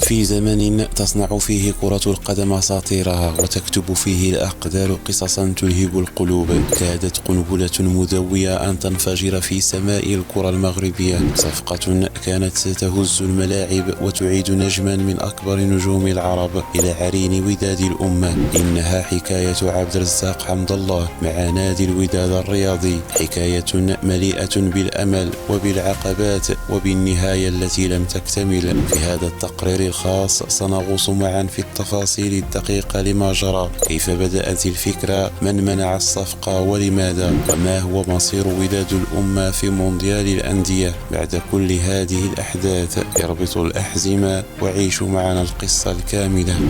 في زمن تصنع فيه كرة القدم أساطيرها وتكتب فيه الأقدار قصصا تلهب القلوب، كادت قنبلة مدوية أن تنفجر في سماء الكرة المغربية، صفقة كانت ستهز الملاعب وتعيد نجما من أكبر نجوم العرب إلى عرين وداد الأمة. إنها حكاية عبد الرزاق حمد الله مع نادي الوداد الرياضي، حكاية مليئة بالأمل وبالعقبات وبالنهاية التي لم تكتمل. في هذا التقرير الخاص سنغوص معا في التفاصيل الدقيقة لما جرى، كيف بدأت الفكرة، من منع الصفقة ولماذا، وما هو مصير وداد الأمة في مونديال الأندية. بعد كل هذه الأحداث اربطوا الأحزمة وعيشوا معنا القصة الكاملة.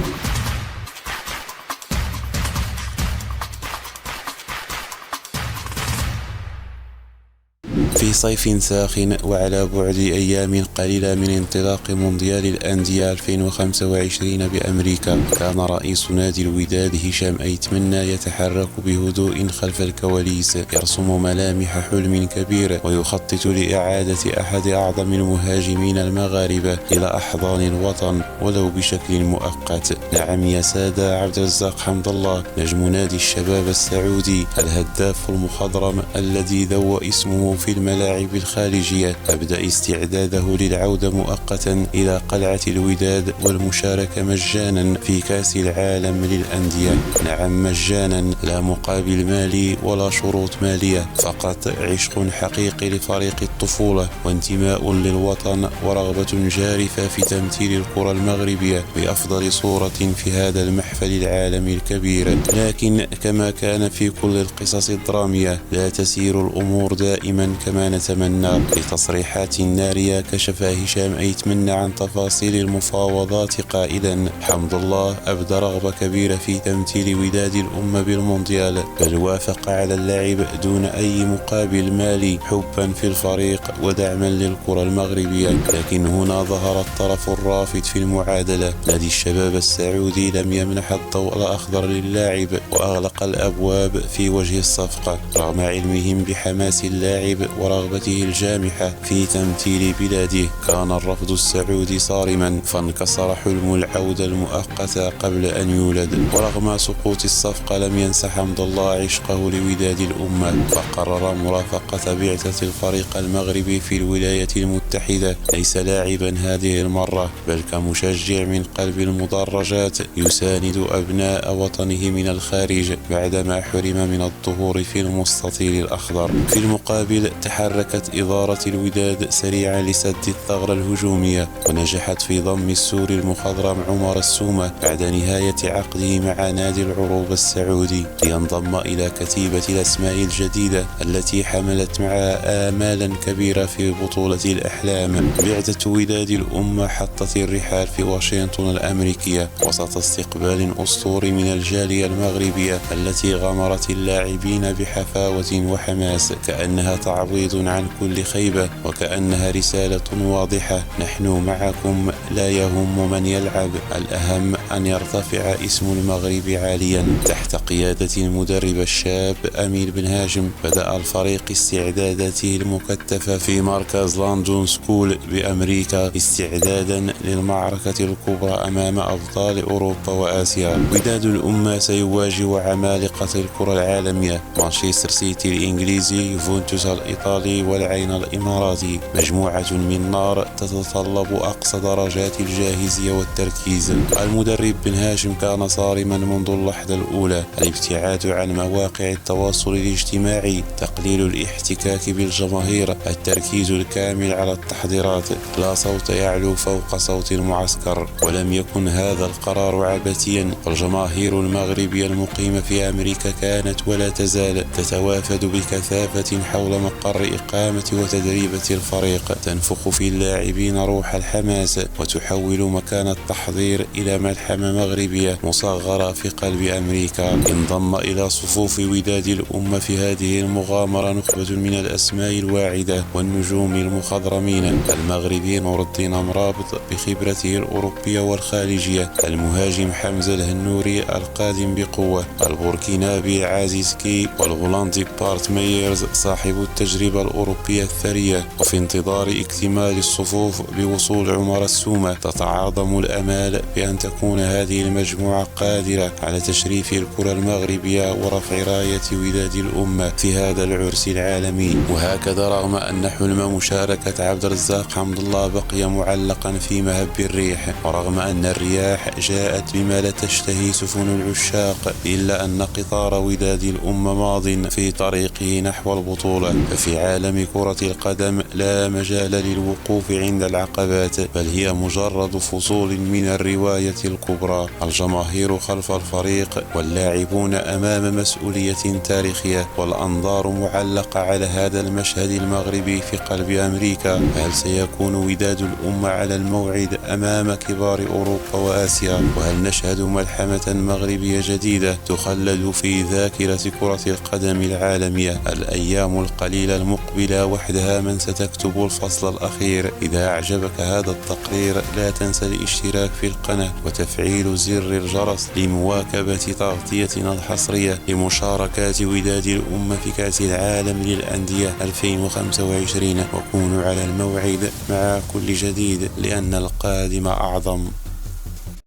في صيف ساخن وعلى بعد أيام قليلة من انطلاق مونديال الأندية 2025 بأمريكا، كان رئيس نادي الوداد هشام أيتمنى يتحرك بهدوء خلف الكواليس، يرسم ملامح حلم كبير ويخطط لإعادة أحد أعظم المهاجمين المغاربة إلى أحضان الوطن ولو بشكل مؤقت. نعم يا سادة، عبد الرزاق حمد الله نجم نادي الشباب السعودي، الهداف المخضرم الذي ذوى اسمه في الملاعب الخارجية، أبدأ استعداده للعودة مؤقتا إلى قلعة الوداد والمشاركة مجانا في كأس العالم للأندية. نعم مجانا، لا مقابل مالي ولا شروط مالية، فقط عشق حقيقي لفريق الطفولة وانتماء للوطن ورغبة جارفة في تمثيل الكرة المغربية بأفضل صورة في هذا المحفل العالمي الكبير. لكن كما كان في كل القصص الدرامية لا تسير الأمور دائما كما نتمنى. في تصريحات نارية كشف هشام أيتمنى عن تفاصيل المفاوضات قائلا: حمد الله أبدى رغبة كبيرة في تمثيل وداد الأمة بالمونديال، بل وافق على اللعب دون أي مقابل مالي حبا في الفريق ودعما للكرة المغربية. لكن هنا ظهر الطرف الرافض في المعادلة، نادي الشباب السعودي لم يمنح الضوء الأخضر للاعب وأغلق الأبواب في وجه الصفقة رغم علمهم بحماس اللاعب ورغبته الجامحة في تمثيل بلاده. كان الرفض السعودي صارما، فانكسر حلم العودة المؤقتة قبل أن يولد. ورغم سقوط الصفقة لم ينس حمد الله عشقه لوداد الأمة، فقرر مرافقة بعثة الفريق المغربي في الولايات المتحدة، ليس لاعبا هذه المرة بل كمشجع من قلب المدرجات يساند أبناء وطنه من الخارج بعدما حرم من الظهور في المستطيل الأخضر. في المقابل تحركت إدارة الوداد سريعا لسد الثغرة الهجومية، ونجحت في ضم السوري المخضرم عمر السومة بعد نهاية عقده مع نادي العروبة السعودي لينضم إلى كتيبة الأسماء الجديدة التي حملت معها آمالا كبيرة في بطولة الأحلام. بعثة وداد الأمة حطت الرحال في واشنطن الأمريكية وسط استقبال أسطوري من الجالية المغربية التي غمرت اللاعبين بحفاوة وحماس، كأنها تعويض عن كل خيبة وكأنها رسالة واضحة: نحن معكم، لا يهم من يلعب، الأهم أن يرتفع اسم المغرب عاليا. تحت قيادة المدرب الشاب أمين بن هاشم بدأ الفريق استعداداته المكثفة في مركز لندن سكول بأمريكا استعدادا للمعركة الكبرى أمام أبطال أوروبا وآسيا. وداد الأمة سيواجه عمالقة الكرة العالمية: مانشستر سيتي الإنجليزي، يوفنتوس الإيطالي والعين الإماراتي، مجموعة من نار تتطلب أقصى درجات الجاهزية والتركيز. المدرب بن هاشم كان صارما منذ اللحظة الأولى: الابتعاد عن مواقع التواصل الاجتماعي، تقليل الاحتكاك بالجماهير، التركيز الكامل على التحضيرات، لا صوت يعلو فوق صوت المعسكر. ولم يكن هذا القرار عبثيا، فالجماهير المغربية المقيمة في أمريكا كانت ولا تزال تتوافد بكثافة حول مقر إقامة وتدريبة الفريق، تنفخ في اللاعبين روح الحماس وتحول مكان التحضير إلى ملحمة مغربية مصغرة في قلب أمريكا. انضم إلى صفوف وداد الأمة في هذه المغامرة نخبة من الأسماء الواعدة والنجوم المخضرمين: المغربي نور الدين مرابط بخبرته الأوروبية والخارجية، المهاجم حمزة الهنوري القادم بقوة، البوركينابي عازيزكي، والهولندي بارت ميرز صاحب التجربة اللعيبة الأوروبية الثرية. وفي انتظار اكتمال الصفوف بوصول عمر السومة، تتعاظم الآمال بأن تكون هذه المجموعة قادرة على تشريف الكرة المغربية ورفع راية وداد الأمة في هذا العرس العالمي. وهكذا رغم أن حلم مشاركة عبد الرزاق حمد الله بقي معلقا في مهب الريح، ورغم أن الرياح جاءت بما لا تشتهي سفن العشاق، إلا أن قطار وداد الأمة ماض في طريقه نحو البطولة. ففي عالم كرة القدم لا مجال للوقوف عند العقبات، بل هي مجرد فصول من الرواية الكبرى. الجماهير خلف الفريق، واللاعبون أمام مسؤولية تاريخية، والأنظار معلقة على هذا المشهد المغربي في قلب أمريكا. هل سيكون وداد الأمة على الموعد أمام كبار أوروبا وآسيا؟ وهل نشهد ملحمة مغربية جديدة تخلد في ذاكرة كرة القدم العالمية؟ الأيام القليلة المقبلة وحدها من ستكتب الفصل الأخير. إذا أعجبك هذا التقرير لا تنسى الاشتراك في القناة وتفعيل زر الجرس لمواكبة تغطيتنا الحصرية لمشاركات وداد الأمة في كأس العالم للأندية 2025. وكونوا على الموعد مع كل جديد، لأن القادم أعظم.